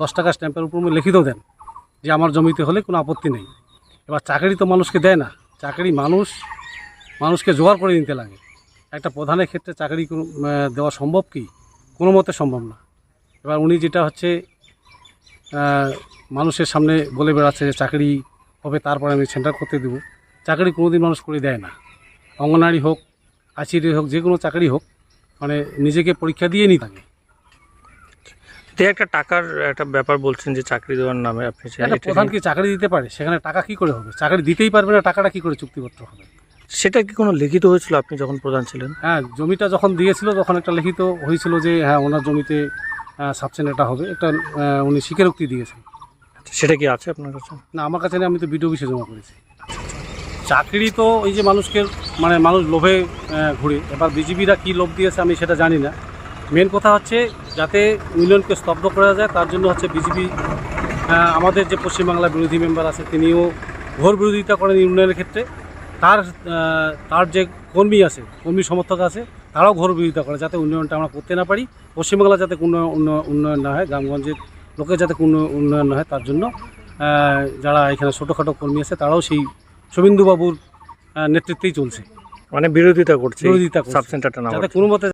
10 টাকা স্ট্যাম্পের উপর লিখিত দেন যে আমার জমিতে হলে কোনো আপত্তি নেই। এবার চাকরি তো মানুষকে দেয় না, চাকরি মানুষকে জোগাড় করে নিতে লাগে। একটা প্রধানের ক্ষেত্রে চাকরি দেওয়া সম্ভব কি? কোনো মতে সম্ভব না। এবার উনি যেটা হচ্ছে মানুষের সামনে বলে বেড়াচ্ছে যে চাকরি হবে তারপরে আমি সেন্টার করতে দেবো। চাকরি কোনোদিন মানুষ করে দেয় না। অঙ্গনারী হোক, আচিরি হোক, যে কোনো চাকরি হোক, মানে নিজেকে পরীক্ষা দিয়ে নিতে থাকে। তো একটা টাকার একটা ব্যাপার বলছেন যে চাকরি দেওয়ার নামে আপনি একটা প্রধান কি চাকরি দিতে পারে? সেখানে টাকা কি করে হবে? চাকরি দিতেই পারবে না, টাকাটা কি করে চুক্তিপত্র হবে? সেটা কি কোনো লিখিত হয়েছিল আপনি যখন প্রধান ছিলেন? হ্যাঁ, জমিটা যখন দিয়েছিল তখন একটা লিখিত হয়েছিল যে হ্যাঁ ওনার জমিতে সাবসেন্ট এটা হবে, একটা উনি স্বীকারোক্তি দিয়েছেন। সেটা কি আছে আপনার কাছে? না, আমার কাছে নেই, আমি তো বিডিও অফিসে জমা করেছি। চাকরি তো এই যে মানুষকে মানুষ লোভে ঘুরে। এবার বিজেপিরা কী লোভ দিয়েছে আমি সেটা জানি না। মেন কথা হচ্ছে যাতে উন্নয়নকে স্তব্ধ করা যায়, তার জন্য হচ্ছে বিজেপি আমাদের যে পশ্চিমবাংলার বিরোধী মেম্বার আছে তিনিও ঘোর বিরোধিতা করেন উন্নয়নের ক্ষেত্রে। তার যে কর্মী সমর্থক আছে তারাও ঘোর বিরোধিতা করে যাতে উন্নয়নটা আমরা করতে না পারি, পশ্চিমবাংলা যাতে কোনো উন্নয়ন না হয়, গ্রামগঞ্জের লোকের যাতে কোনো উন্নয়ন না হয়, তার জন্য যারা এখানে ছোটোখাটো কর্মী আছে তারাও সেই শুভেন্দুবাবুর নেতৃত্বেই চলছে, মানে বিরোধিতা করছে বিরোধিতা করছে সাব সেন্টারটা না যাতে কোনো মতে